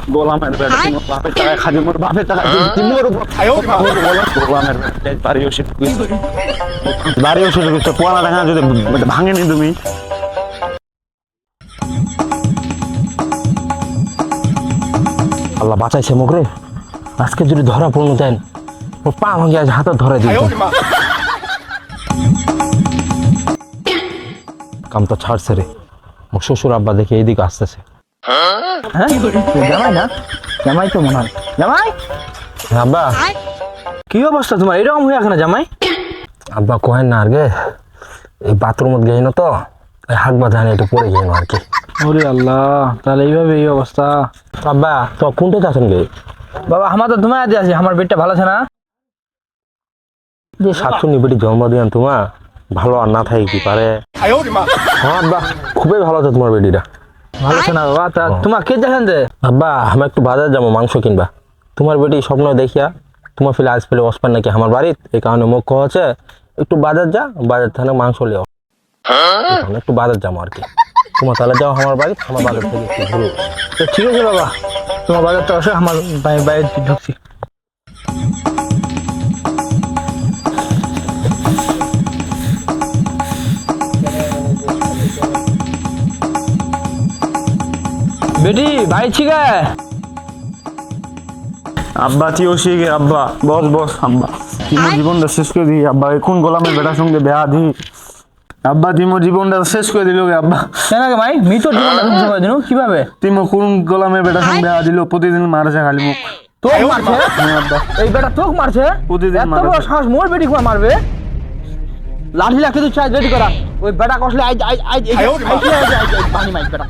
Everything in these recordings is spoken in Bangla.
গোলামের বেটা তোমার বাপের টাকা খালি মোর বাপের টাকা দিতি মোর উপর গোলামের বেটা বাড়ি ওষুধ বাড়ি ওষুধ করছো পোলা টাকা যদি ভাঙেনি তুমি আল্লাহ বাঁচাইছে মুখ রে আজকে যদি ধরা পড়লো দেন ও পা ভাঙে আজ হাতে ধরে দিত কাম তো ছাড়ছে রে মুখ শ্বশুর আব্বা দেখে এইদিকে আসতেছে হ্যাঁ জামাই না জামাই তো মনে হয় জামাই আব্বা কি অবস্থা তোমার এরকম হয়ে আছে না জামাই আব্বা কহেন না আর গে এই বাথরুমত গেই না তো হাত বাঁধা একটু পড়ে গেল আর কি ওরে আল্লাহ তাহলে এইভাবে এই অবস্থা আব্বা তো কোনটা আছেন গে বাবা আমার তো তোমায় আজ আছে আমার পেটটা ভালো আছে না যে শাশুড়ি বেটি জন্ম দিয়ান তোমা ভালো আর না থাকে কি পারে হ্যাঁ আব্বা খুবই ভালো আছে তোমার বেটিটা ভালো আছে না বাবা তা তোমার কে দেখেন দে আব্বা আমি একটু বাজার যাবো মাংস কিনবা তোমার বেটি স্বপ্ন দেখিয়া তোমার ফেলে আজ পেলে অসপান নাকি আমার বাড়িত এই কারণে মুখ হচ্ছে একটু বাজার যা বাজার থেকে মাংস লিও একটু বাজার যাবো আর কি তোমার তাহলে যাও আমার বাড়ি আমার বাজার থেকে একটু ঘুরো তো ঠিক আছে বাবা তোমার বাজারটা আসে আমার বাইরে ঢুকছি বেটি ভাই ঠিক আছে আব্বা তুইও শিখে আব্বা বস বস আব্বা তোমার জীবনটা শেষ করে দিই আব্বা কোন গোলামের বেটার সঙ্গে বেয়া দি আব্বা তোমার জীবনটা শেষ করে দিল আব্বা কেন গে ভাই মি তোর জীবনটা ধ্বংস করে দিল কিভাবে তুমি কোন গোলামের বেটার সঙ্গে বেয়া দিল প্রতিদিন মারছে খালি মুখ তোক মারছে আব্বা এই বেটা তোক মারছে প্রতিদিন মারছে এত বড় সাহস মোর বেটি কোয়া মারবে লাঠি লাখে তুই চাই রেডি করা ওই বেটা কসলে আই আই আই পানি মাইক বেটা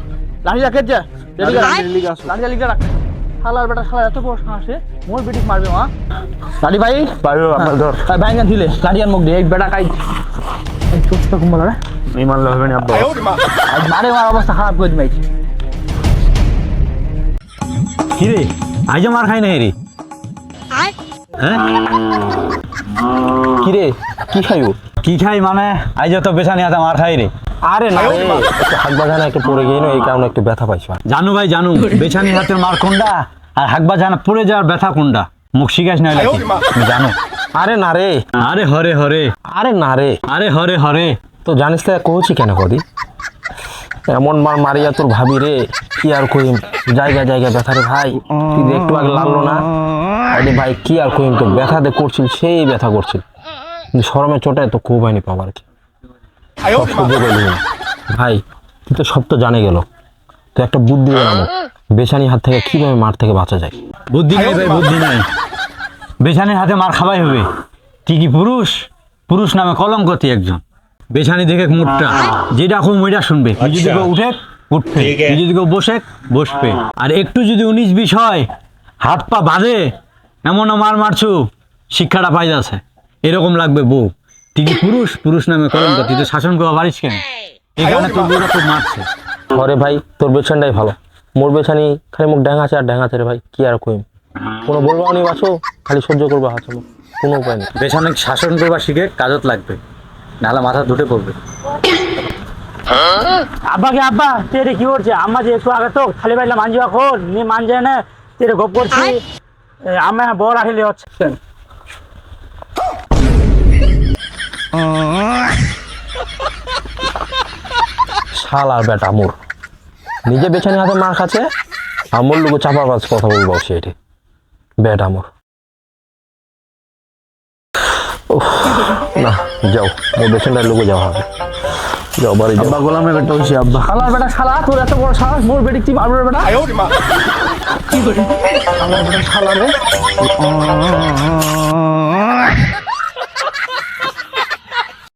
লাঠি লাখে যা রেডি করা লাঠি লাখে রাখ শালার বেটা শালা এত বড় সাহসে মোর বেটি মারবে মা লাঠি ভাই পাইও আপনার ধর ভাই গান দিলে লাঠি আর মুখ দে এক বেটা কাই এই চোখটা কুম্বলা রে এই মারলে হবে না আব্বা আজ মারে আমার অবস্থা খারাপ করে দিমাই কি রে আজ মার খাই না রে হ্যাঁ কি রে কি খাইও কি খাই মানে আজ তো বেছানি হাতে মার খাই রে আরে না রে একটু হাত বাঁধানা একটু পড়ে গিয়ে এই কারণে একটু ব্যথা পাইছো জানু ভাই জানু বেছানি হাতের মার কোনটা আর হাকবা জানা পড়ে যাওয়ার ব্যথা কোনটা মুখ শিখাস না জানো আরে না রে আরে হরে হরে আরে না রে আরে হরে হরে তো জানিস তো কইছি কেন কদি এমন মার মারিয়া তোর ভাবি রে কি আর কইম জায়গা জায়গা ব্যথা রে ভাই তুই একটু আগে লাগলো না আরে ভাই কি আর কইম তো ব্যথা দে করছিল সেই ব্যথা করছিল কিন্তু শরমের চোটে তো খুব হয়নি পাবার কি সব সহ্য করলি না ভাই তুই তো সব তো জানে গেল তো একটা বুদ্ধি বানাবো বেছানি হাত থেকে কিভাবে মার থেকে বাঁচা যায় বুদ্ধি নাই ভাই বুদ্ধি নাই বেছানির হাতে মার খাওয়াই হবে ঠিকই পুরুষ পুরুষ নামে কলঙ্কতি একজন বেছানি দেখে মুখটা যেটা খুব ওইটা শুনবে তুই যদি কেউ উঠে উঠবে তুই যদি কেউ বসে বসবে আর একটু যদি 19-20 হয় হাত পা বাঁধে এমন মার মারছু শিক্ষাটা পাই যাচ্ছে এরকম লাগবে বউ ঠিকই পুরুষ পুরুষ নামে কলঙ্ক তুই তো শাসন করবা পারিস কেন এই কারণে তোর বউটা খুব মারছে ঘরে ভাই তোর বেছানটাই ভালো মোর বেছানি খালি মুখ ড্যাঙাছে আর ড্যাঙাছে রে ভাই কি আর কইম কোনো বলবাও নি বাঁচো খালি সহ্য করবা হাতে কোনো উপায় নেই বেছানে শাসন করবা শিখে কাজত লাগবে নাহলে মাথা দুটে পড়বে আব্বাকে আব্বা তেরে কি করছে আম্মা যে একটু আগে তো খালি বাইলা মানজিবা খোর নি মানজে না তেরে গপ করছি আম্মা বড় রাখিলে হচ্ছে শালার বেটা মোর নিজে বেছানি হাতে মার খাচ্ছে আর মোর লোক চাপা বাজ কথা বলবো সেটি বেটা মোর না যাও মোর বেছানটার লোকে যাওয়া হবে যাও বাড়ি যাও আব্বা গোলামের বেটা হইছে আব্বা শালার বেটা শালা তোর এত বড় সাহস মোর বেটি কি মারবে বেটা কি করি শালার বেটা শালা রে